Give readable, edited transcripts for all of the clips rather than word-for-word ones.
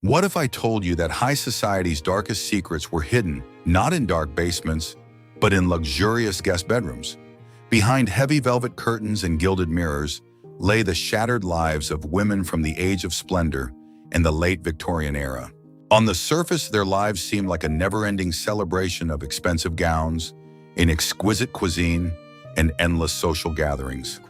What if I told you that high society's darkest secrets were hidden, not in dark basements, but in luxurious guest bedrooms? Behind heavy velvet curtains and gilded mirrors lay the shattered lives of women from the age of splendor and the late Victorian era. On the surface, their lives seemed like a never-ending celebration of expensive gowns, an exquisite cuisine, and endless social gatherings.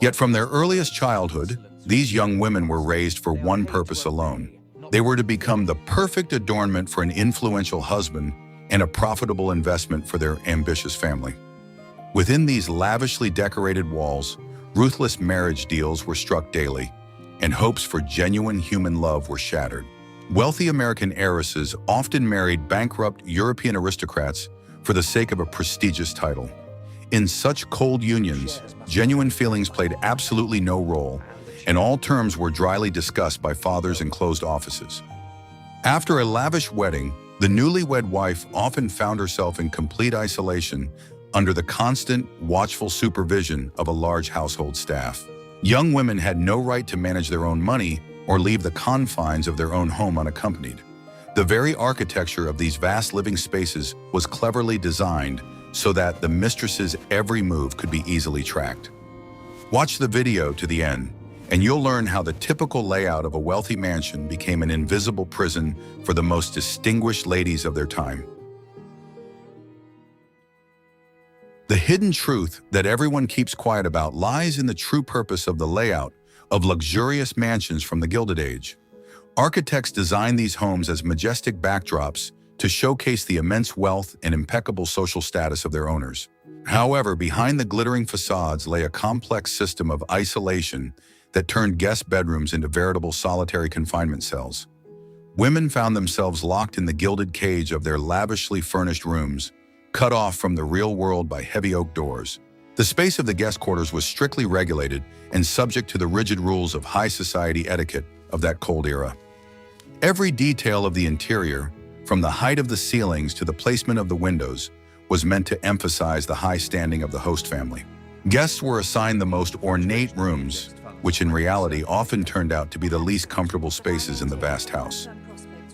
Yet from their earliest childhood, these young women were raised for one purpose alone. They were to become the perfect adornment for an influential husband and a profitable investment for their ambitious family. Within these lavishly decorated walls, ruthless marriage deals were struck daily, and hopes for genuine human love were shattered. Wealthy American heiresses often married bankrupt European aristocrats for the sake of a prestigious title. In such cold unions, genuine feelings played absolutely no role, and all terms were dryly discussed by fathers in closed offices. After a lavish wedding, the newlywed wife often found herself in complete isolation under the constant, watchful supervision of a large household staff. Young women had no right to manage their own money or leave the confines of their own home unaccompanied. The very architecture of these vast living spaces was cleverly designed so that the mistress's every move could be easily tracked. Watch the video to the end, and you'll learn how the typical layout of a wealthy mansion became an invisible prison for the most distinguished ladies of their time. The hidden truth that everyone keeps quiet about lies in the true purpose of the layout of luxurious mansions from the Gilded Age. Architects designed these homes as majestic backdrops to showcase the immense wealth and impeccable social status of their owners. However, behind the glittering facades lay a complex system of isolation that turned guest bedrooms into veritable solitary confinement cells. Women found themselves locked in the gilded cage of their lavishly furnished rooms, cut off from the real world by heavy oak doors. The space of the guest quarters was strictly regulated and subject to the rigid rules of high society etiquette of that cold era. Every detail of the interior, from the height of the ceilings to the placement of the windows, was meant to emphasize the high standing of the host family. Guests were assigned the most ornate rooms, which in reality often turned out to be the least comfortable spaces in the vast house.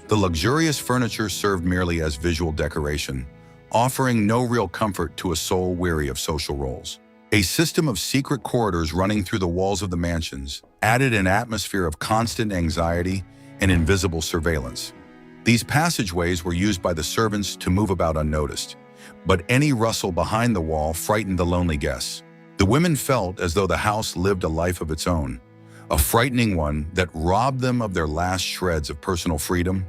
The luxurious furniture served merely as visual decoration, offering no real comfort to a soul weary of social roles. A system of secret corridors running through the walls of the mansions added an atmosphere of constant anxiety and invisible surveillance. These passageways were used by the servants to move about unnoticed, but any rustle behind the wall frightened the lonely guests. The women felt as though the house lived a life of its own, a frightening one that robbed them of their last shreds of personal freedom.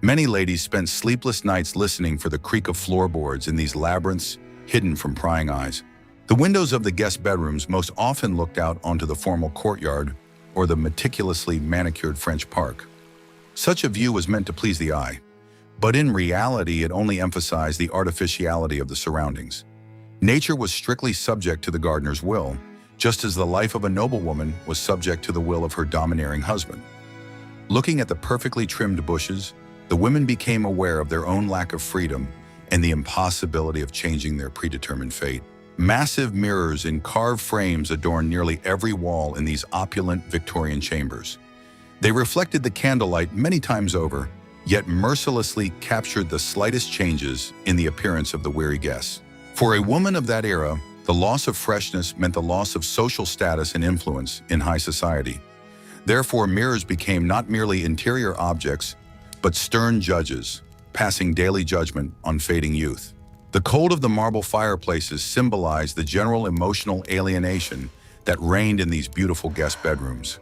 Many ladies spent sleepless nights listening for the creak of floorboards in these labyrinths hidden from prying eyes. The windows of the guest bedrooms most often looked out onto the formal courtyard or the meticulously manicured French park. Such a view was meant to please the eye, but in reality it only emphasized the artificiality of the surroundings. Nature was strictly subject to the gardener's will, just as the life of a noblewoman was subject to the will of her domineering husband. Looking at the perfectly trimmed bushes, the women became aware of their own lack of freedom and the impossibility of changing their predetermined fate. Massive mirrors in carved frames adorned nearly every wall in these opulent Victorian chambers. They reflected the candlelight many times over, yet mercilessly captured the slightest changes in the appearance of the weary guests. For a woman of that era, the loss of freshness meant the loss of social status and influence in high society. Therefore, mirrors became not merely interior objects, but stern judges, passing daily judgment on fading youth. The cold of the marble fireplaces symbolized the general emotional alienation that reigned in these beautiful guest bedrooms.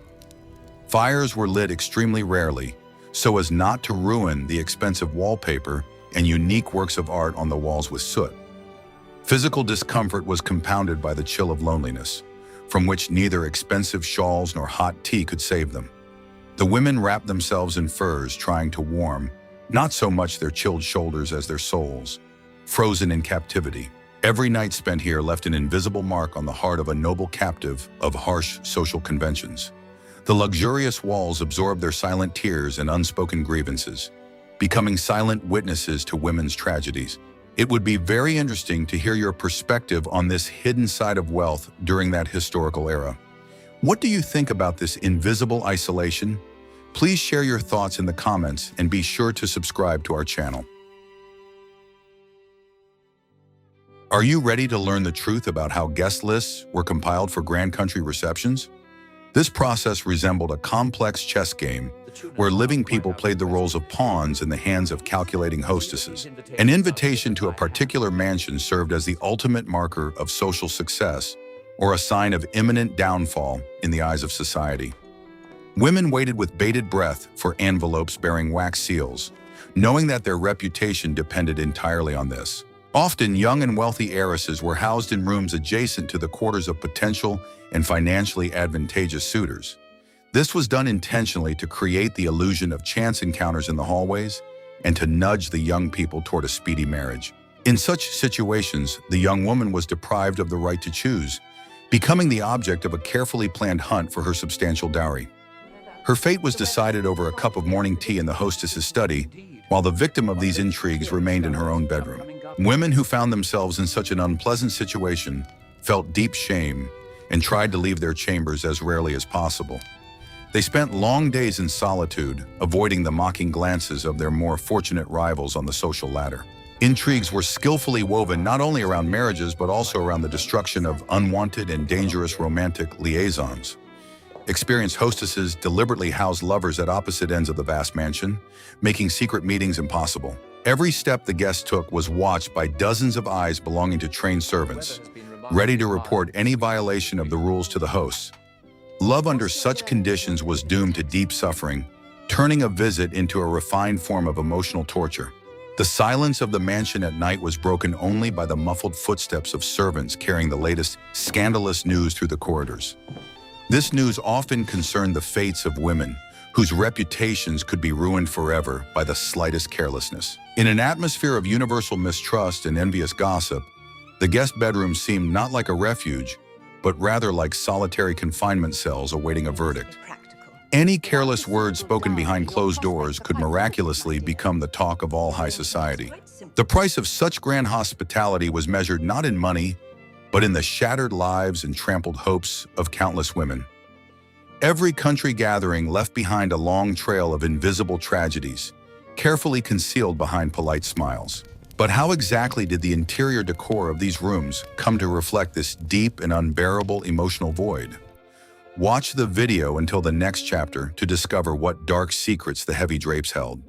Fires were lit extremely rarely, so as not to ruin the expensive wallpaper and unique works of art on the walls with soot. Physical discomfort was compounded by the chill of loneliness, from which neither expensive shawls nor hot tea could save them. The women wrapped themselves in furs, trying to warm, not so much their chilled shoulders as their souls, frozen in captivity. Every night spent here left an invisible mark on the heart of a noble captive of harsh social conventions. The luxurious walls absorbed their silent tears and unspoken grievances, becoming silent witnesses to women's tragedies. It would be very interesting to hear your perspective on this hidden side of wealth during that historical era. What do you think about this invisible isolation? Please share your thoughts in the comments and be sure to subscribe to our channel. Are you ready to learn the truth about how guest lists were compiled for grand country receptions? This process resembled a complex chess game where living people played the roles of pawns in the hands of calculating hostesses. An invitation to a particular mansion served as the ultimate marker of social success or a sign of imminent downfall in the eyes of society. Women waited with bated breath for envelopes bearing wax seals, knowing that their reputation depended entirely on this. Often, young and wealthy heiresses were housed in rooms adjacent to the quarters of potential and financially advantageous suitors. This was done intentionally to create the illusion of chance encounters in the hallways and to nudge the young people toward a speedy marriage. In such situations, the young woman was deprived of the right to choose, becoming the object of a carefully planned hunt for her substantial dowry. Her fate was decided over a cup of morning tea in the hostess's study, while the victim of these intrigues remained in her own bedroom. Women who found themselves in such an unpleasant situation felt deep shame and tried to leave their chambers as rarely as possible. They spent long days in solitude, avoiding the mocking glances of their more fortunate rivals on the social ladder. Intrigues were skillfully woven not only around marriages but also around the destruction of unwanted and dangerous romantic liaisons. Experienced hostesses deliberately housed lovers at opposite ends of the vast mansion, making secret meetings impossible. Every step the guests took was watched by dozens of eyes belonging to trained servants, ready to report any violation of the rules to the hosts. Love under such conditions was doomed to deep suffering, turning a visit into a refined form of emotional torture. The silence of the mansion at night was broken only by the muffled footsteps of servants carrying the latest scandalous news through the corridors. This news often concerned the fates of women, whose reputations could be ruined forever by the slightest carelessness. In an atmosphere of universal mistrust and envious gossip, the guest bedroom seemed not like a refuge, but rather like solitary confinement cells awaiting a verdict. Any careless words spoken behind closed doors could miraculously become the talk of all high society. The price of such grand hospitality was measured not in money, but in the shattered lives and trampled hopes of countless women. Every country gathering left behind a long trail of invisible tragedies, carefully concealed behind polite smiles. But how exactly did the interior decor of these rooms come to reflect this deep and unbearable emotional void? Watch the video until the next chapter to discover what dark secrets the heavy drapes held.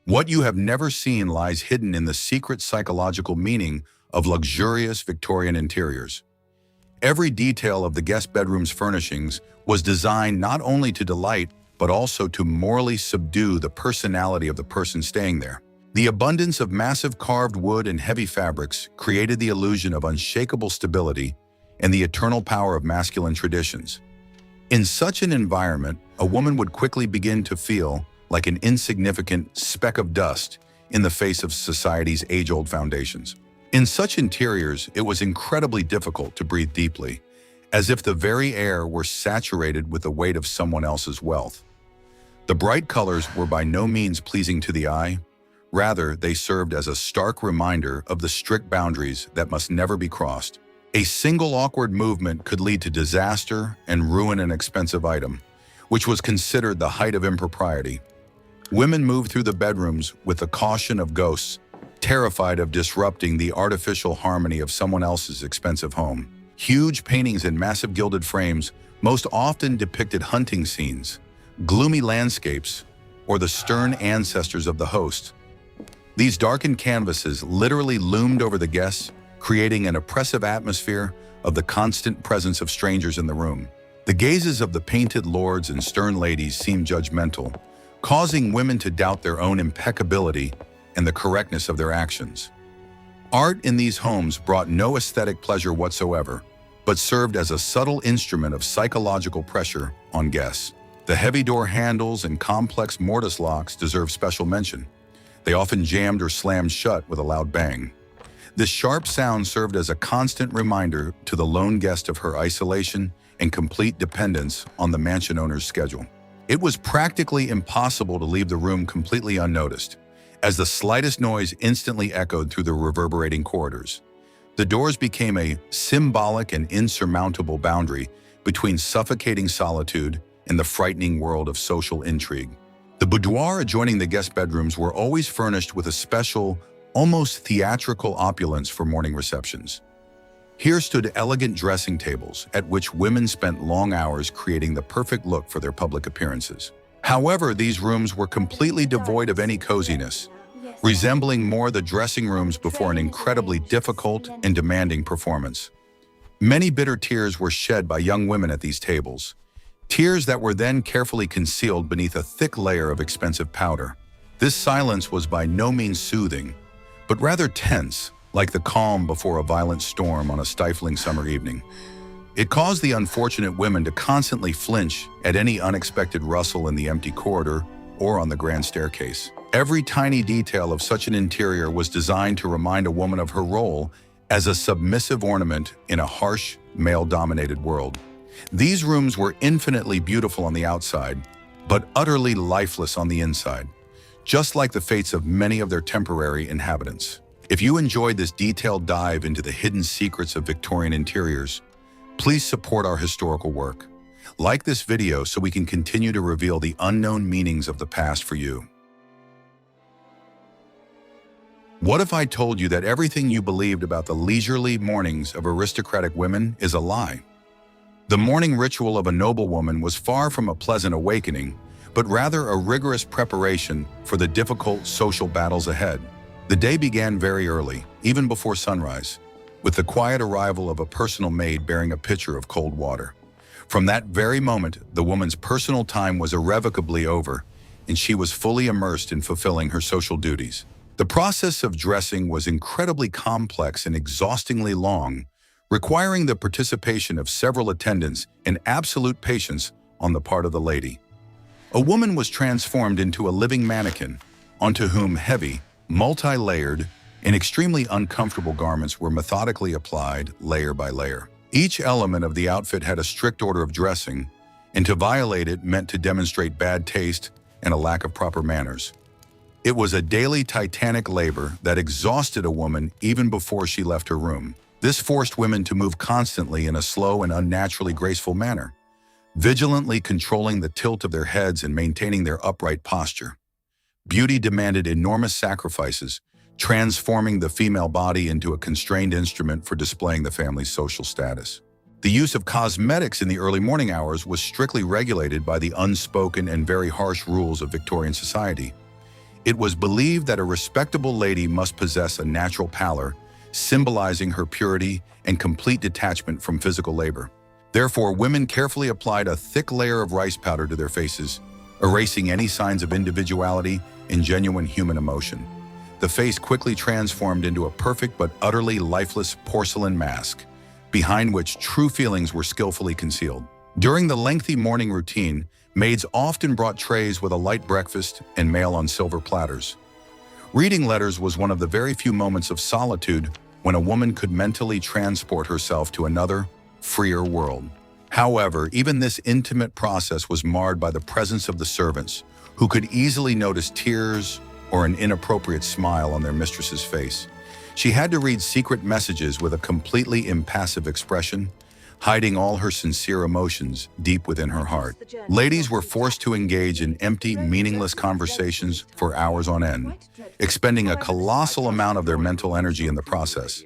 What you have never seen lies hidden in the secret psychological meaning of luxurious Victorian interiors. Every detail of the guest bedroom's furnishings was designed not only to delight, but also to morally subdue the personality of the person staying there. The abundance of massive carved wood and heavy fabrics created the illusion of unshakable stability and the eternal power of masculine traditions. In such an environment, a woman would quickly begin to feel like an insignificant speck of dust in the face of society's age-old foundations. In such interiors, it was incredibly difficult to breathe deeply, as if the very air were saturated with the weight of someone else's wealth. The bright colors were by no means pleasing to the eye. Rather, they served as a stark reminder of the strict boundaries that must never be crossed. A single awkward movement could lead to disaster and ruin an expensive item, which was considered the height of impropriety. Women moved through the bedrooms with the caution of ghosts, terrified of disrupting the artificial harmony of someone else's expensive home. Huge paintings in massive gilded frames most often depicted hunting scenes, gloomy landscapes, or the stern ancestors of the host. These darkened canvases literally loomed over the guests, creating an oppressive atmosphere of the constant presence of strangers in the room. The gazes of the painted lords and stern ladies seemed judgmental, causing women to doubt their own impeccability and the correctness of their actions. Art in these homes brought no aesthetic pleasure whatsoever, but served as a subtle instrument of psychological pressure on guests. The heavy door handles and complex mortise locks deserve special mention. They often jammed or slammed shut with a loud bang. This sharp sound served as a constant reminder to the lone guest of her isolation and complete dependence on the mansion owner's schedule. It was practically impossible to leave the room completely unnoticed, as the slightest noise instantly echoed through the reverberating corridors. The doors became a symbolic and insurmountable boundary between suffocating solitude in the frightening world of social intrigue. The boudoir adjoining the guest bedrooms were always furnished with a special, almost theatrical opulence for morning receptions. Here stood elegant dressing tables at which women spent long hours creating the perfect look for their public appearances. However, these rooms were completely devoid of any coziness, resembling more the dressing rooms before an incredibly difficult and demanding performance. Many bitter tears were shed by young women at these tables, tears that were then carefully concealed beneath a thick layer of expensive powder. This silence was by no means soothing, but rather tense, like the calm before a violent storm on a stifling summer evening. It caused the unfortunate women to constantly flinch at any unexpected rustle in the empty corridor or on the grand staircase. Every tiny detail of such an interior was designed to remind a woman of her role as a submissive ornament in a harsh, male-dominated world. These rooms were infinitely beautiful on the outside, but utterly lifeless on the inside, just like the fates of many of their temporary inhabitants. If you enjoyed this detailed dive into the hidden secrets of Victorian interiors, please support our historical work. Like this video so we can continue to reveal the unknown meanings of the past for you. What if I told you that everything you believed about the leisurely mornings of aristocratic women is a lie? The morning ritual of a noblewoman was far from a pleasant awakening, but rather a rigorous preparation for the difficult social battles ahead. The day began very early, even before sunrise, with the quiet arrival of a personal maid bearing a pitcher of cold water. From that very moment, the woman's personal time was irrevocably over, and she was fully immersed in fulfilling her social duties. The process of dressing was incredibly complex and exhaustingly long, requiring the participation of several attendants and absolute patience on the part of the lady. A woman was transformed into a living mannequin, onto whom heavy, multi-layered, and extremely uncomfortable garments were methodically applied layer by layer. Each element of the outfit had a strict order of dressing, and to violate it meant to demonstrate bad taste and a lack of proper manners. It was a daily titanic labor that exhausted a woman even before she left her room. This forced women to move constantly in a slow and unnaturally graceful manner, vigilantly controlling the tilt of their heads and maintaining their upright posture. Beauty demanded enormous sacrifices, transforming the female body into a constrained instrument for displaying the family's social status. The use of cosmetics in the early morning hours was strictly regulated by the unspoken and very harsh rules of Victorian society. It was believed that a respectable lady must possess a natural pallor, symbolizing her purity and complete detachment from physical labor. Therefore, women carefully applied a thick layer of rice powder to their faces, erasing any signs of individuality and genuine human emotion. The face quickly transformed into a perfect but utterly lifeless porcelain mask, behind which true feelings were skillfully concealed. During the lengthy morning routine, maids often brought trays with a light breakfast and mail on silver platters. Reading letters was one of the very few moments of solitude when a woman could mentally transport herself to another, freer world. However, even this intimate process was marred by the presence of the servants, who could easily notice tears or an inappropriate smile on their mistress's face. She had to read secret messages with a completely impassive expression, hiding all her sincere emotions deep within her heart. Ladies were forced to engage in empty, meaningless conversations for hours on end, expending a colossal amount of their mental energy in the process.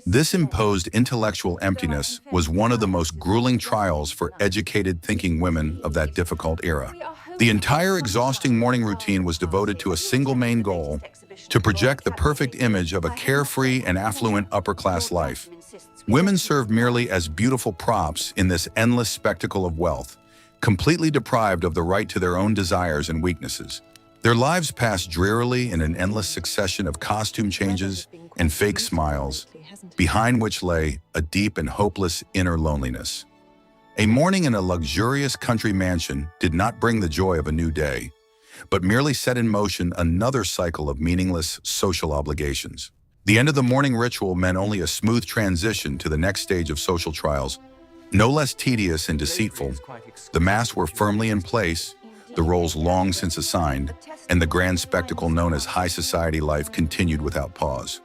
This imposed intellectual emptiness was one of the most grueling trials for educated, thinking women of that difficult era. The entire exhausting morning routine was devoted to a single main goal: to project the perfect image of a carefree and affluent upper-class life. Women served merely as beautiful props in this endless spectacle of wealth, completely deprived of the right to their own desires and weaknesses. Their lives passed drearily in an endless succession of costume changes and fake smiles, behind which lay a deep and hopeless inner loneliness. A morning in a luxurious country mansion did not bring the joy of a new day, but merely set in motion another cycle of meaningless social obligations. The end of the morning ritual meant only a smooth transition to the next stage of social trials, no less tedious and deceitful. The masks were firmly in place, the roles long since assigned, and the grand spectacle known as high society life continued without pause.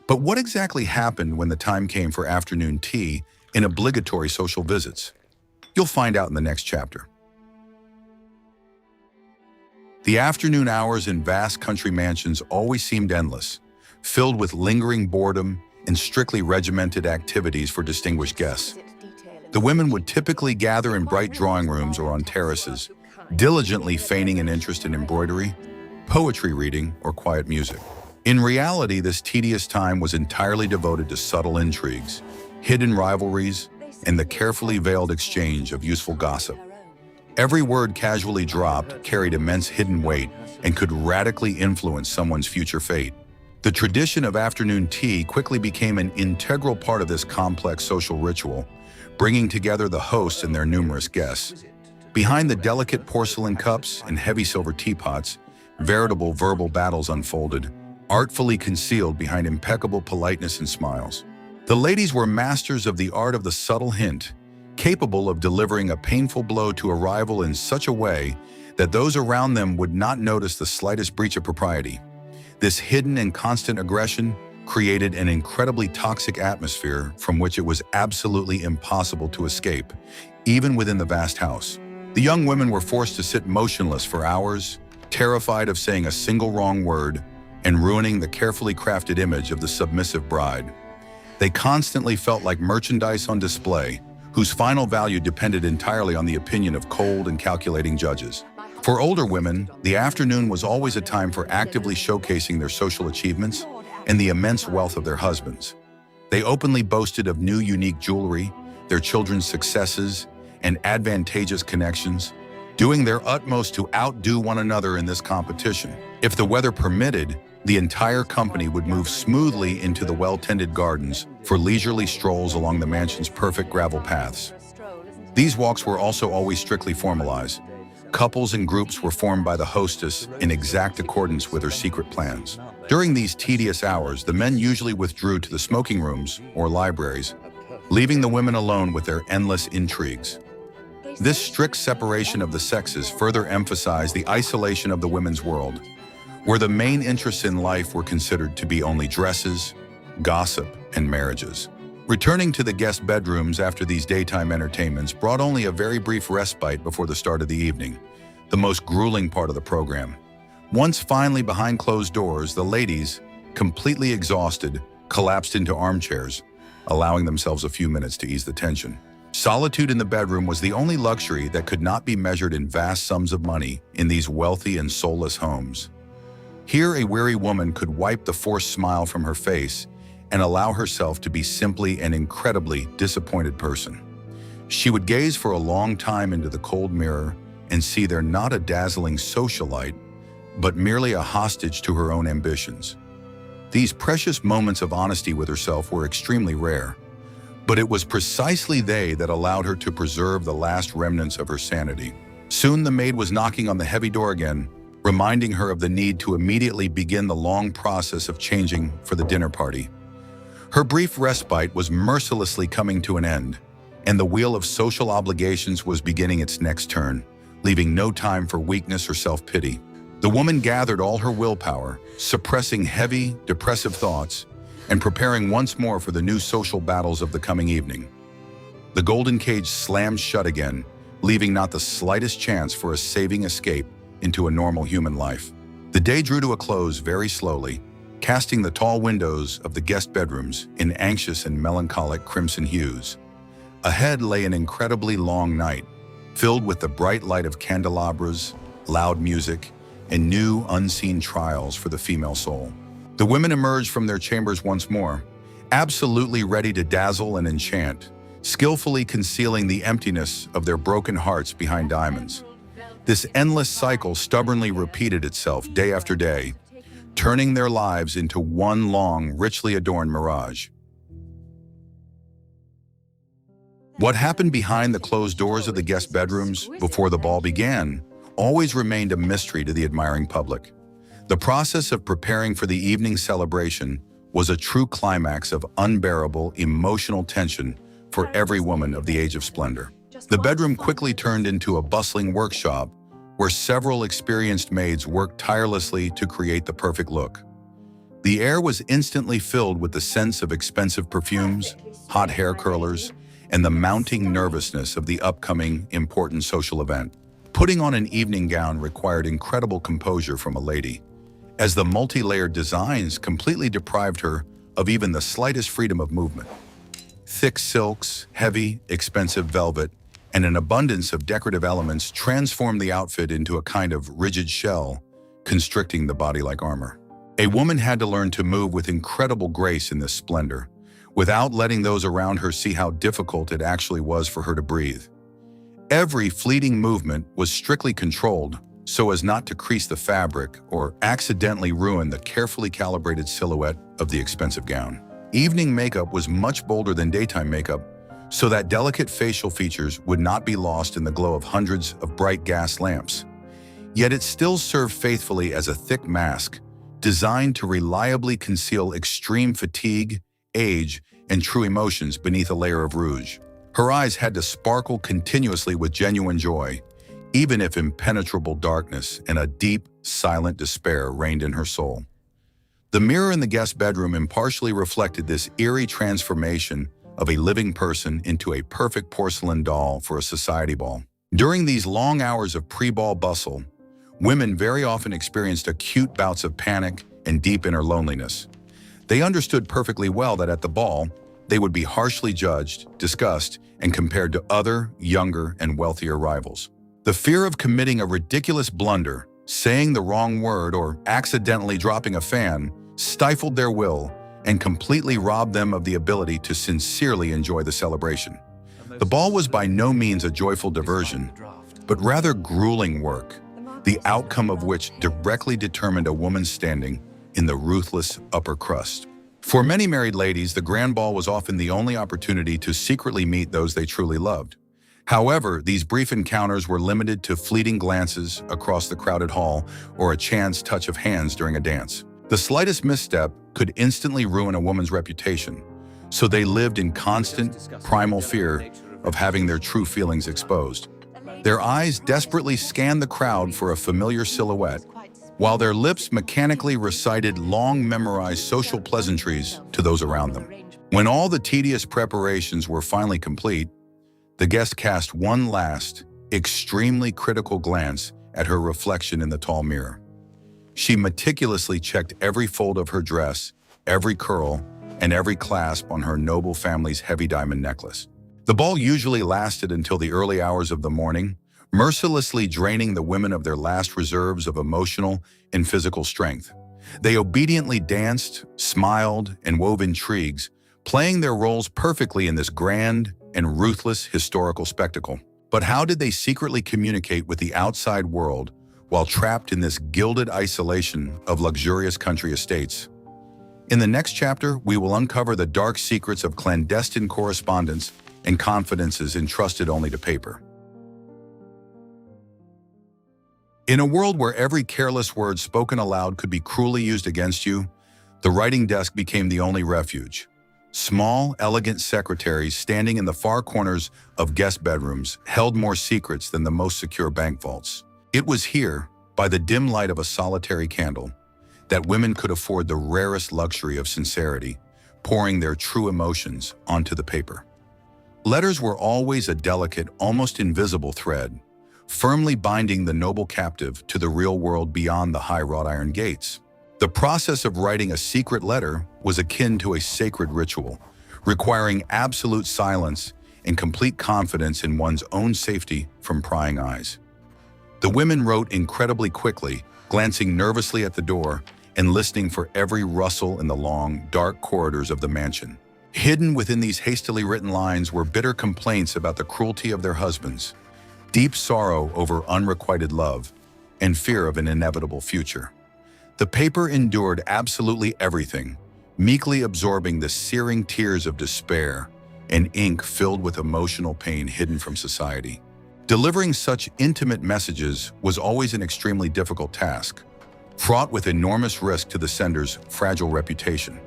But what exactly happened when the time came for afternoon tea and obligatory social visits? You'll find out in the next chapter. The afternoon hours in vast country mansions always seemed endless, filled with lingering boredom and strictly regimented activities for distinguished guests. The women would typically gather in bright drawing rooms or on terraces, diligently feigning an interest in embroidery, poetry reading, or quiet music. In reality, this tedious time was entirely devoted to subtle intrigues, hidden rivalries, and the carefully veiled exchange of useful gossip. Every word casually dropped carried immense hidden weight and could radically influence someone's future fate. The tradition of afternoon tea quickly became an integral part of this complex social ritual, bringing together the hosts and their numerous guests. Behind the delicate porcelain cups and heavy silver teapots, veritable verbal battles unfolded, artfully concealed behind impeccable politeness and smiles. The ladies were masters of the art of the subtle hint, capable of delivering a painful blow to a rival in such a way that those around them would not notice the slightest breach of propriety. This hidden and constant aggression created an incredibly toxic atmosphere from which it was absolutely impossible to escape, even within the vast house. The young women were forced to sit motionless for hours, terrified of saying a single wrong word and ruining the carefully crafted image of the submissive bride. They constantly felt like merchandise on display, whose final value depended entirely on the opinion of cold and calculating judges. For older women, the afternoon was always a time for actively showcasing their social achievements and the immense wealth of their husbands. They openly boasted of new unique jewelry, their children's successes, and advantageous connections, doing their utmost to outdo one another in this competition. If the weather permitted, the entire company would move smoothly into the well-tended gardens for leisurely strolls along the mansion's perfect gravel paths. These walks were also always strictly formalized. Couples and groups were formed by the hostess in exact accordance with her secret plans. During these tedious hours, the men usually withdrew to the smoking rooms or libraries, leaving the women alone with their endless intrigues. This strict separation of the sexes further emphasized the isolation of the women's world, where the main interests in life were considered to be only dresses, gossip, and marriages. Returning to the guest bedrooms after these daytime entertainments brought only a very brief respite before the start of the evening, the most grueling part of the program. Once finally behind closed doors, the ladies, completely exhausted, collapsed into armchairs, allowing themselves a few minutes to ease the tension. Solitude in the bedroom was the only luxury that could not be measured in vast sums of money in these wealthy and soulless homes. Here, a weary woman could wipe the forced smile from her face and allow herself to be simply an incredibly disappointed person. She would gaze for a long time into the cold mirror and see there not a dazzling socialite, but merely a hostage to her own ambitions. These precious moments of honesty with herself were extremely rare, but it was precisely they that allowed her to preserve the last remnants of her sanity. Soon the maid was knocking on the heavy door again, reminding her of the need to immediately begin the long process of changing for the dinner party. Her brief respite was mercilessly coming to an end, and the wheel of social obligations was beginning its next turn, leaving no time for weakness or self-pity. The woman gathered all her willpower, suppressing heavy, depressive thoughts, and preparing once more for the new social battles of the coming evening. The golden cage slammed shut again, leaving not the slightest chance for a saving escape into a normal human life. The day drew to a close very slowly, casting the tall windows of the guest bedrooms in anxious and melancholic crimson hues. Ahead lay an incredibly long night, filled with the bright light of candelabras, loud music, and new, unseen trials for the female soul. The women emerged from their chambers once more, absolutely ready to dazzle and enchant, skillfully concealing the emptiness of their broken hearts behind diamonds. This endless cycle stubbornly repeated itself day after day, turning their lives into one long, richly adorned mirage. What happened behind the closed doors of the guest bedrooms before the ball began always remained a mystery to the admiring public. The process of preparing for the evening celebration was a true climax of unbearable emotional tension for every woman of the age of splendor. The bedroom quickly turned into a bustling workshop where several experienced maids worked tirelessly to create the perfect look. The air was instantly filled with the sense of expensive perfumes, hot hair curlers, and the mounting nervousness of the upcoming important social event. Putting on an evening gown required incredible composure from a lady, as the multi-layered designs completely deprived her of even the slightest freedom of movement. Thick silks, heavy, expensive velvet, and an abundance of decorative elements transformed the outfit into a kind of rigid shell, constricting the body like armor. A woman had to learn to move with incredible grace in this splendor, without letting those around her see how difficult it actually was for her to breathe. Every fleeting movement was strictly controlled so as not to crease the fabric or accidentally ruin the carefully calibrated silhouette of the expensive gown. Evening makeup was much bolder than daytime makeup, so that delicate facial features would not be lost in the glow of hundreds of bright gas lamps. Yet it still served faithfully as a thick mask, designed to reliably conceal extreme fatigue, age, and true emotions beneath a layer of rouge. Her eyes had to sparkle continuously with genuine joy, even if impenetrable darkness and a deep, silent despair reigned in her soul. The mirror in the guest bedroom impartially reflected this eerie transformation of a living person into a perfect porcelain doll for a society ball. During these long hours of pre-ball bustle, women very often experienced acute bouts of panic and deep inner loneliness. They understood perfectly well that at the ball, they would be harshly judged, discussed, and compared to other, younger, and wealthier rivals. The fear of committing a ridiculous blunder, saying the wrong word, or accidentally dropping a fan stifled their will and completely robbed them of the ability to sincerely enjoy the celebration. The ball was by no means a joyful diversion, but rather grueling work, the outcome of which directly determined a woman's standing in the ruthless upper crust. For many married ladies, the grand ball was often the only opportunity to secretly meet those they truly loved. However, these brief encounters were limited to fleeting glances across the crowded hall or a chance touch of hands during a dance. The slightest misstep could instantly ruin a woman's reputation, so they lived in constant, primal fear of having their true feelings exposed. Their eyes desperately scanned the crowd for a familiar silhouette, while their lips mechanically recited long memorized social pleasantries to those around them. When all the tedious preparations were finally complete, the guest cast one last, extremely critical glance at her reflection in the tall mirror. She meticulously checked every fold of her dress, every curl, and every clasp on her noble family's heavy diamond necklace. The ball usually lasted until the early hours of the morning, mercilessly draining the women of their last reserves of emotional and physical strength. They obediently danced, smiled, and wove intrigues, playing their roles perfectly in this grand and ruthless historical spectacle. But how did they secretly communicate with the outside world while trapped in this gilded isolation of luxurious country estates? In the next chapter, we will uncover the dark secrets of clandestine correspondence and confidences entrusted only to paper. In a world where every careless word spoken aloud could be cruelly used against you, the writing desk became the only refuge. Small, elegant secretaries standing in the far corners of guest bedrooms held more secrets than the most secure bank vaults. It was here, by the dim light of a solitary candle, that women could afford the rarest luxury of sincerity, pouring their true emotions onto the paper. Letters were always a delicate, almost invisible thread, firmly binding the noble captive to the real world beyond the high wrought iron gates. The process of writing a secret letter was akin to a sacred ritual, requiring absolute silence and complete confidence in one's own safety from prying eyes. The women wrote incredibly quickly, glancing nervously at the door and listening for every rustle in the long, dark corridors of the mansion. Hidden within these hastily written lines were bitter complaints about the cruelty of their husbands, deep sorrow over unrequited love, and fear of an inevitable future. The paper endured absolutely everything, meekly absorbing the searing tears of despair and ink filled with emotional pain hidden from society. Delivering such intimate messages was always an extremely difficult task, fraught with enormous risk to the sender's fragile reputation.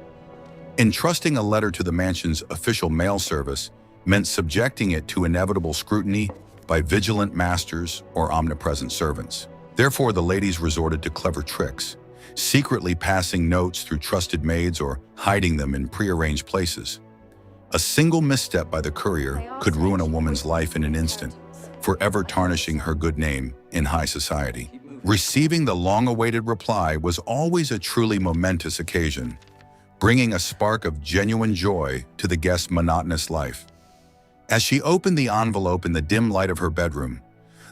Entrusting a letter to the mansion's official mail service meant subjecting it to inevitable scrutiny by vigilant masters or omnipresent servants. Therefore, the ladies resorted to clever tricks, secretly passing notes through trusted maids or hiding them in prearranged places. A single misstep by the courier could ruin a woman's life in an instant, forever tarnishing her good name in high society. Receiving the long-awaited reply was always a truly momentous occasion, bringing a spark of genuine joy to the guest's monotonous life. As she opened the envelope in the dim light of her bedroom,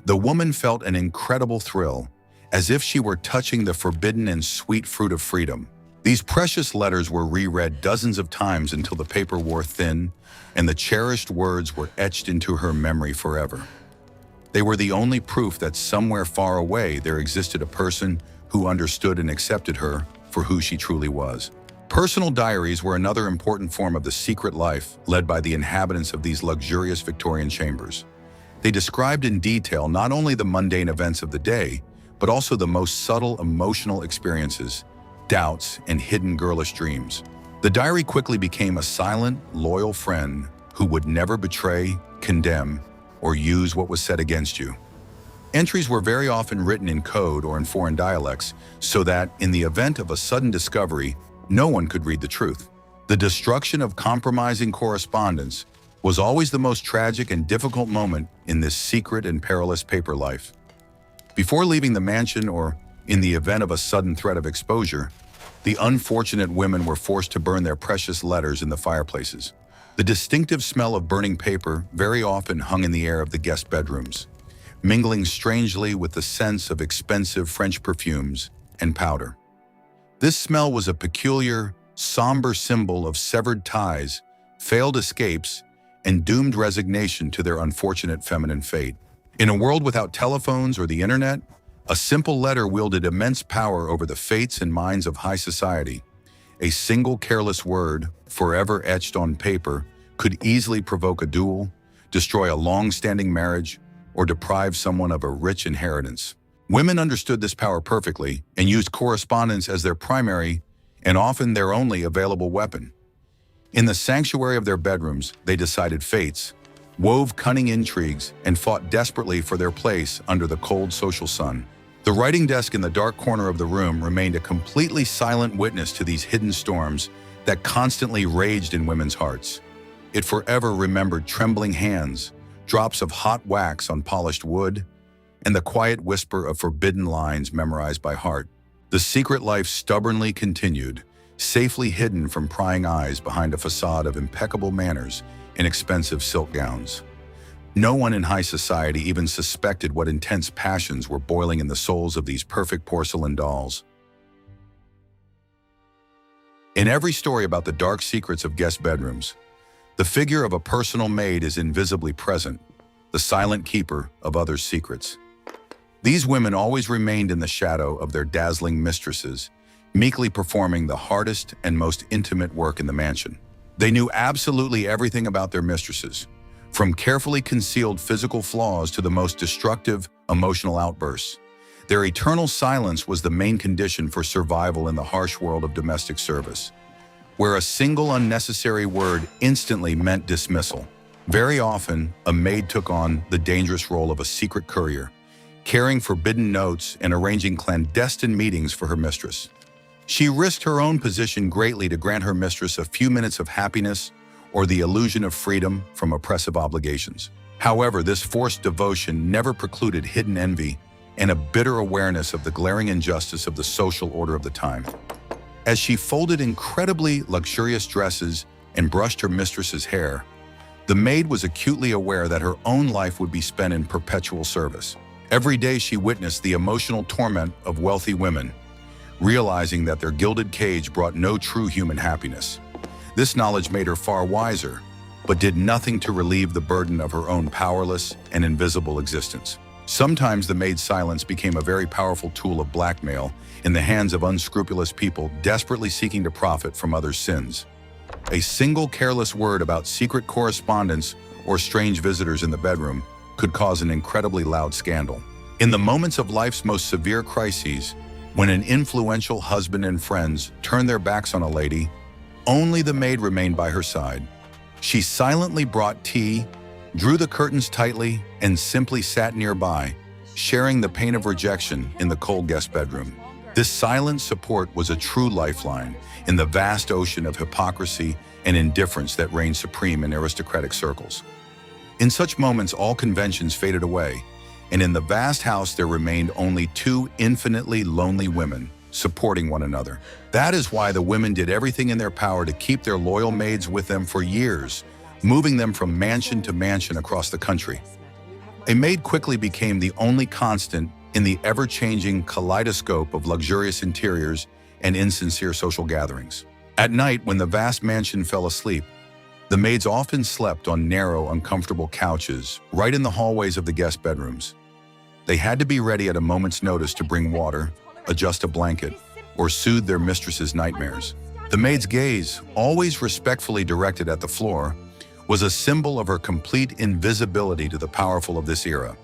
the woman felt an incredible thrill, as if she were touching the forbidden and sweet fruit of freedom. These precious letters were reread dozens of times until the paper wore thin and the cherished words were etched into her memory forever. They were the only proof that somewhere far away there existed a person who understood and accepted her for who she truly was. Personal diaries were another important form of the secret life led by the inhabitants of these luxurious Victorian chambers. They described in detail not only the mundane events of the day, but also the most subtle emotional experiences, doubts, and hidden girlish dreams. The diary quickly became a silent, loyal friend who would never betray, condemn, or use what was said against you. Entries were very often written in code or in foreign dialects, so that, in the event of a sudden discovery, no one could read the truth. The destruction of compromising correspondence was always the most tragic and difficult moment in this secret and perilous paper life. Before leaving the mansion, or in the event of a sudden threat of exposure, the unfortunate women were forced to burn their precious letters in the fireplaces. The distinctive smell of burning paper very often hung in the air of the guest bedrooms, mingling strangely with the sense of expensive French perfumes and powder. This smell was a peculiar, somber symbol of severed ties, failed escapes, and doomed resignation to their unfortunate feminine fate. In a world without telephones or the internet, a simple letter wielded immense power over the fates and minds of high society. A single careless word, forever etched on paper, could easily provoke a duel, destroy a long-standing marriage, or deprive someone of a rich inheritance. Women understood this power perfectly and used correspondence as their primary and often their only available weapon. In the sanctuary of their bedrooms, they decided fates, wove cunning intrigues, and fought desperately for their place under the cold social sun. The writing desk in the dark corner of the room remained a completely silent witness to these hidden storms that constantly raged in women's hearts. It forever remembered trembling hands, drops of hot wax on polished wood, and the quiet whisper of forbidden lines memorized by heart. The secret life stubbornly continued, safely hidden from prying eyes behind a facade of impeccable manners and expensive silk gowns. No one in high society even suspected what intense passions were boiling in the souls of these perfect porcelain dolls. In every story about the dark secrets of guest bedrooms, the figure of a personal maid is invisibly present, the silent keeper of others' secrets. These women always remained in the shadow of their dazzling mistresses, meekly performing the hardest and most intimate work in the mansion. They knew absolutely everything about their mistresses, from carefully concealed physical flaws to the most destructive emotional outbursts. Their eternal silence was the main condition for survival in the harsh world of domestic service, where a single unnecessary word instantly meant dismissal. Very often, a maid took on the dangerous role of a secret courier, carrying forbidden notes and arranging clandestine meetings for her mistress. She risked her own position greatly to grant her mistress a few minutes of happiness or the illusion of freedom from oppressive obligations. However, this forced devotion never precluded hidden envy and a bitter awareness of the glaring injustice of the social order of the time. As she folded incredibly luxurious dresses and brushed her mistress's hair, the maid was acutely aware that her own life would be spent in perpetual service. Every day she witnessed the emotional torment of wealthy women, realizing that their gilded cage brought no true human happiness. This knowledge made her far wiser, but did nothing to relieve the burden of her own powerless and invisible existence. Sometimes the maid's silence became a very powerful tool of blackmail in the hands of unscrupulous people desperately seeking to profit from others' sins. A single careless word about secret correspondence or strange visitors in the bedroom could cause an incredibly loud scandal. In the moments of life's most severe crises, when an influential husband and friends turned their backs on a lady, only the maid remained by her side. She silently brought tea, drew the curtains tightly, and simply sat nearby, sharing the pain of rejection in the cold guest bedroom. This silent support was a true lifeline in the vast ocean of hypocrisy and indifference that reigned supreme in aristocratic circles. In such moments, all conventions faded away, and in the vast house there remained only two infinitely lonely women supporting one another. That is why the women did everything in their power to keep their loyal maids with them for years, moving them from mansion to mansion across the country. A maid quickly became the only constant in the ever-changing kaleidoscope of luxurious interiors and insincere social gatherings. At night, when the vast mansion fell asleep, the maids often slept on narrow, uncomfortable couches right in the hallways of the guest bedrooms. They had to be ready at a moment's notice to bring water, adjust a blanket, or soothe their mistress's nightmares. The maid's gaze, always respectfully directed at the floor, was a symbol of her complete invisibility to the powerful of this era.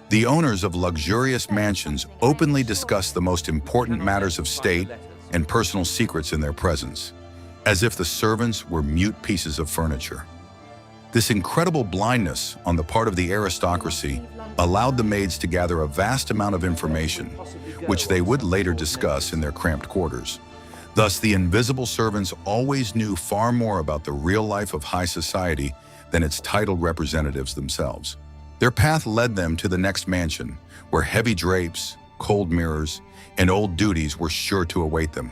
The owners of luxurious mansions openly discussed the most important matters of state and personal secrets in their presence, as if the servants were mute pieces of furniture. This incredible blindness on the part of the aristocracy allowed the maids to gather a vast amount of information, which they would later discuss in their cramped quarters. Thus, the invisible servants always knew far more about the real life of high society than its titled representatives themselves. Their path led them to the next mansion, where heavy drapes, cold mirrors, and old duties were sure to await them.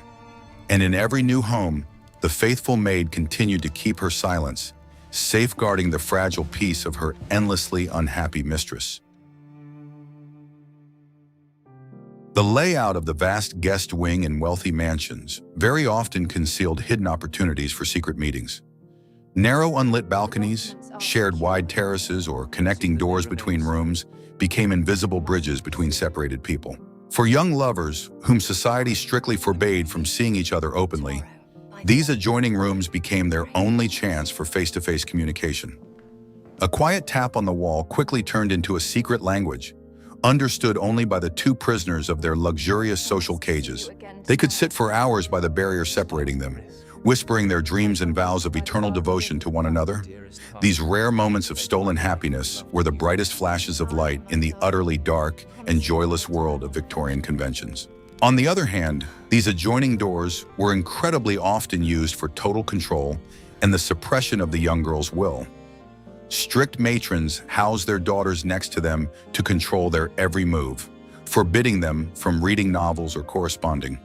And in every new home, the faithful maid continued to keep her silence, safeguarding the fragile peace of her endlessly unhappy mistress. The layout of the vast guest wing in wealthy mansions very often concealed hidden opportunities for secret meetings. Narrow unlit balconies, shared wide terraces, or connecting doors between rooms became invisible bridges between separated people. For young lovers, whom society strictly forbade from seeing each other openly, these adjoining rooms became their only chance for face-to-face communication. A quiet tap on the wall quickly turned into a secret language, understood only by the two prisoners of their luxurious social cages. They could sit for hours by the barrier separating them, whispering their dreams and vows of eternal devotion to one another. These rare moments of stolen happiness were the brightest flashes of light in the utterly dark and joyless world of Victorian conventions. On the other hand, these adjoining doors were incredibly often used for total control and the suppression of the young girl's will. Strict matrons housed their daughters next to them to control their every move, forbidding them from reading novels or corresponding.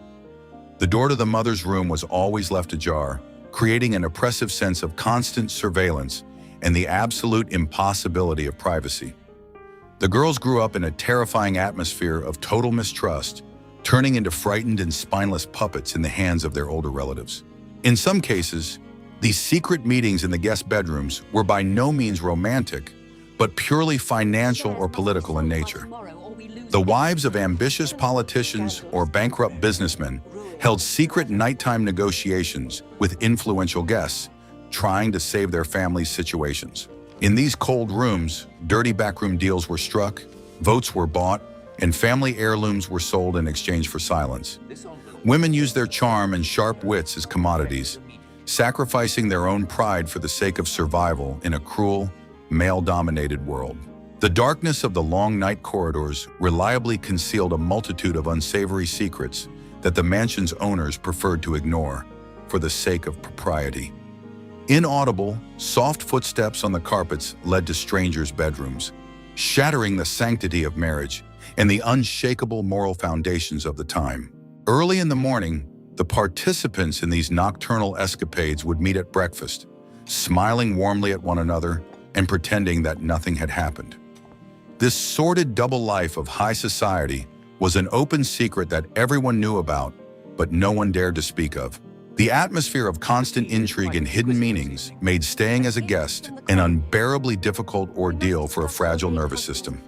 The door to the mother's room was always left ajar, creating an oppressive sense of constant surveillance and the absolute impossibility of privacy. The girls grew up in a terrifying atmosphere of total mistrust, turning into frightened and spineless puppets in the hands of their older relatives. In some cases, these secret meetings in the guest bedrooms were by no means romantic, but purely financial or political in nature. The wives of ambitious politicians or bankrupt businessmen held secret nighttime negotiations with influential guests, trying to save their families' situations. In these cold rooms, dirty backroom deals were struck, votes were bought, and family heirlooms were sold in exchange for silence. Women used their charm and sharp wits as commodities, sacrificing their own pride for the sake of survival in a cruel, male-dominated world. The darkness of the long night corridors reliably concealed a multitude of unsavory secrets that the mansion's owners preferred to ignore for the sake of propriety. Inaudible, soft footsteps on the carpets led to strangers' bedrooms, shattering the sanctity of marriage and the unshakable moral foundations of the time. Early in the morning, the participants in these nocturnal escapades would meet at breakfast, smiling warmly at one another and pretending that nothing had happened. This sordid double life of high society was an open secret that everyone knew about, but no one dared to speak of. The atmosphere of constant intrigue and hidden meanings made staying as a guest an unbearably difficult ordeal for a fragile nervous system.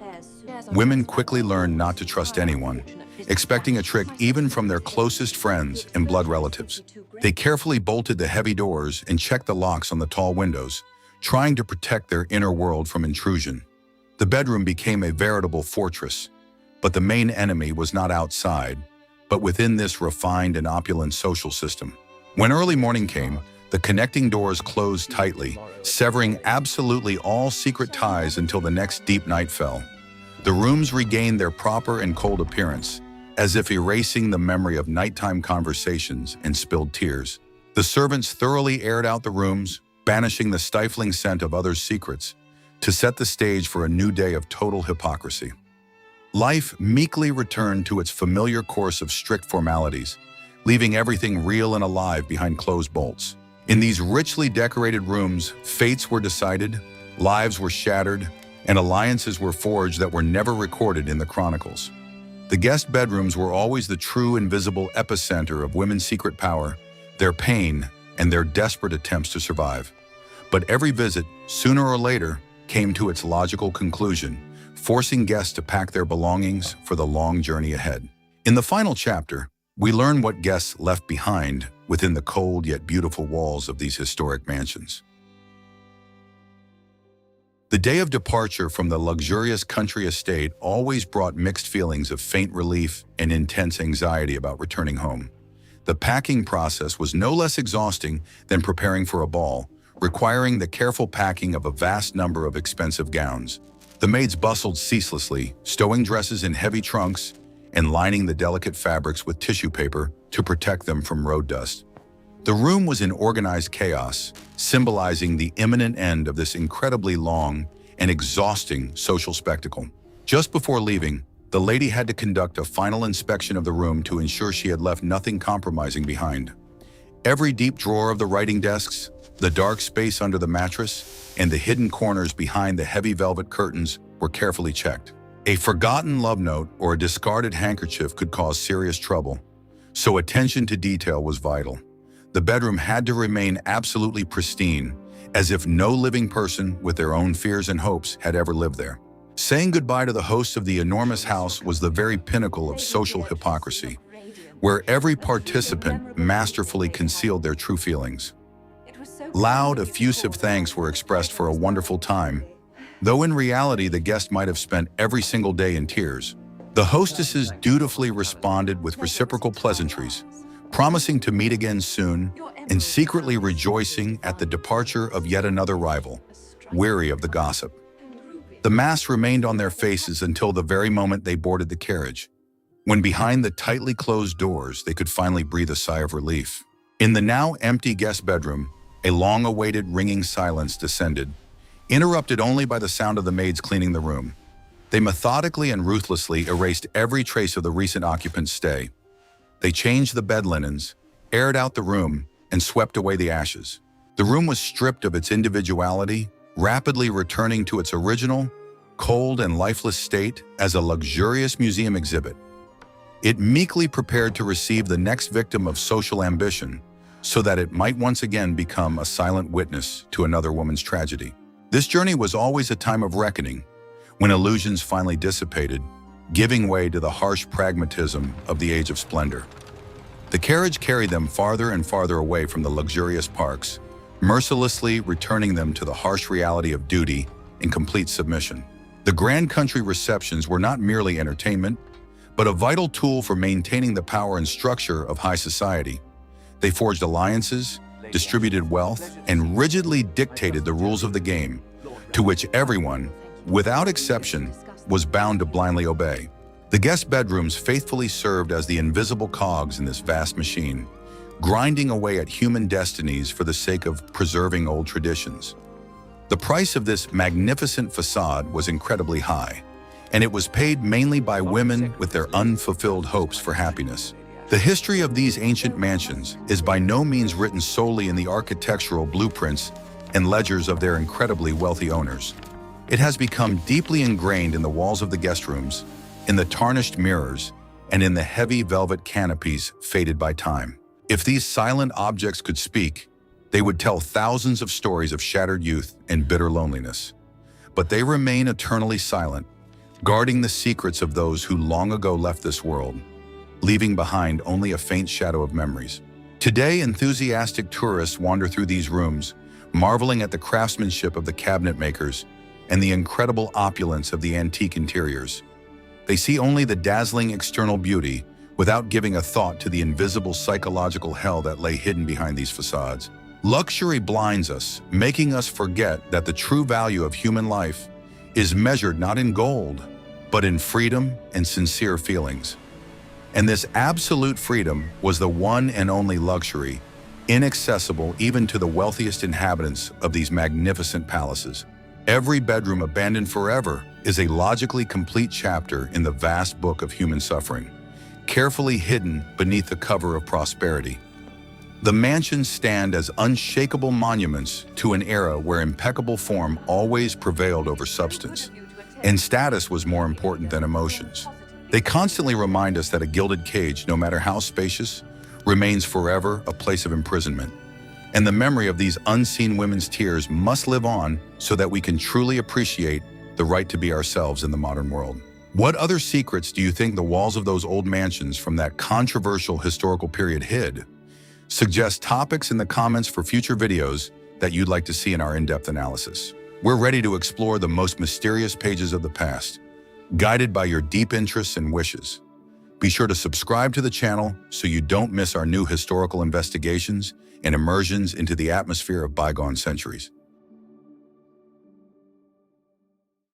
Women quickly learned not to trust anyone, expecting a trick even from their closest friends and blood relatives. They carefully bolted the heavy doors and checked the locks on the tall windows, trying to protect their inner world from intrusion. The bedroom became a veritable fortress, but the main enemy was not outside, but within this refined and opulent social system. When early morning came, the connecting doors closed tightly, severing absolutely all secret ties until the next deep night fell. The rooms regained their proper and cold appearance, as if erasing the memory of nighttime conversations and spilled tears. The servants thoroughly aired out the rooms, banishing the stifling scent of others' secrets, to set the stage for a new day of total hypocrisy. Life meekly returned to its familiar course of strict formalities, leaving everything real and alive behind closed bolts. In these richly decorated rooms, fates were decided, lives were shattered, and alliances were forged that were never recorded in the chronicles. The guest bedrooms were always the true invisible epicenter of women's secret power, their pain, and their desperate attempts to survive. But every visit, sooner or later, came to its logical conclusion, forcing guests to pack their belongings for the long journey ahead. In the final chapter, we learn what guests left behind within the cold yet beautiful walls of these historic mansions. The day of departure from the luxurious country estate always brought mixed feelings of faint relief and intense anxiety about returning home. The packing process was no less exhausting than preparing for a ball, requiring the careful packing of a vast number of expensive gowns. The maids bustled ceaselessly, stowing dresses in heavy trunks and lining the delicate fabrics with tissue paper to protect them from road dust. The room was in organized chaos, symbolizing the imminent end of this incredibly long and exhausting social spectacle. Just before leaving, the lady had to conduct a final inspection of the room to ensure she had left nothing compromising behind. Every deep drawer of the writing desks, the dark space under the mattress, and the hidden corners behind the heavy velvet curtains were carefully checked. A forgotten love note or a discarded handkerchief could cause serious trouble, so attention to detail was vital. The bedroom had to remain absolutely pristine, as if no living person with their own fears and hopes had ever lived there. Saying goodbye to the hosts of the enormous house was the very pinnacle of social hypocrisy, where every participant masterfully concealed their true feelings. Loud, effusive thanks were expressed for a wonderful time, though in reality the guest might have spent every single day in tears. The hostesses dutifully responded with reciprocal pleasantries, promising to meet again soon and secretly rejoicing at the departure of yet another rival, weary of the gossip. The masks remained on their faces until the very moment they boarded the carriage, when behind the tightly closed doors they could finally breathe a sigh of relief. In the now empty guest bedroom, a long-awaited ringing silence descended, interrupted only by the sound of the maids cleaning the room. They methodically and ruthlessly erased every trace of the recent occupant's stay. They changed the bed linens, aired out the room, and swept away the ashes. The room was stripped of its individuality, rapidly returning to its original, cold and lifeless state as a luxurious museum exhibit. It meekly prepared to receive the next victim of social ambition, so that it might once again become a silent witness to another woman's tragedy. This journey was always a time of reckoning, when illusions finally dissipated, giving way to the harsh pragmatism of the age of splendor. The carriage carried them farther and farther away from the luxurious parks, mercilessly returning them to the harsh reality of duty and complete submission. The grand country receptions were not merely entertainment, but a vital tool for maintaining the power and structure of high society. They forged alliances, distributed wealth, and rigidly dictated the rules of the game, to which everyone, without exception, was bound to blindly obey. The guest bedrooms faithfully served as the invisible cogs in this vast machine, grinding away at human destinies for the sake of preserving old traditions. The price of this magnificent facade was incredibly high, and it was paid mainly by women with their unfulfilled hopes for happiness. The history of these ancient mansions is by no means written solely in the architectural blueprints and ledgers of their incredibly wealthy owners. It has become deeply ingrained in the walls of the guest rooms, in the tarnished mirrors, and in the heavy velvet canopies faded by time. If these silent objects could speak, they would tell thousands of stories of shattered youth and bitter loneliness. But they remain eternally silent, guarding the secrets of those who long ago left this world, leaving behind only a faint shadow of memories. Today, enthusiastic tourists wander through these rooms, marveling at the craftsmanship of the cabinet makers and the incredible opulence of the antique interiors. They see only the dazzling external beauty without giving a thought to the invisible psychological hell that lay hidden behind these facades. Luxury blinds us, making us forget that the true value of human life is measured not in gold, but in freedom and sincere feelings. And this absolute freedom was the one and only luxury, inaccessible even to the wealthiest inhabitants of these magnificent palaces. Every bedroom abandoned forever is a logically complete chapter in the vast book of human suffering, carefully hidden beneath the cover of prosperity. The mansions stand as unshakable monuments to an era where impeccable form always prevailed over substance, and status was more important than emotions. They constantly remind us that a gilded cage, no matter how spacious, remains forever a place of imprisonment. And the memory of these unseen women's tears must live on so that we can truly appreciate the right to be ourselves in the modern world. What other secrets do you think the walls of those old mansions from that controversial historical period hid? Suggest topics in the comments for future videos that you'd like to see in our in-depth analysis. We're ready to explore the most mysterious pages of the past, guided by your deep interests and wishes. Be sure to subscribe to the channel so you don't miss our new historical investigations and immersions into the atmosphere of bygone centuries.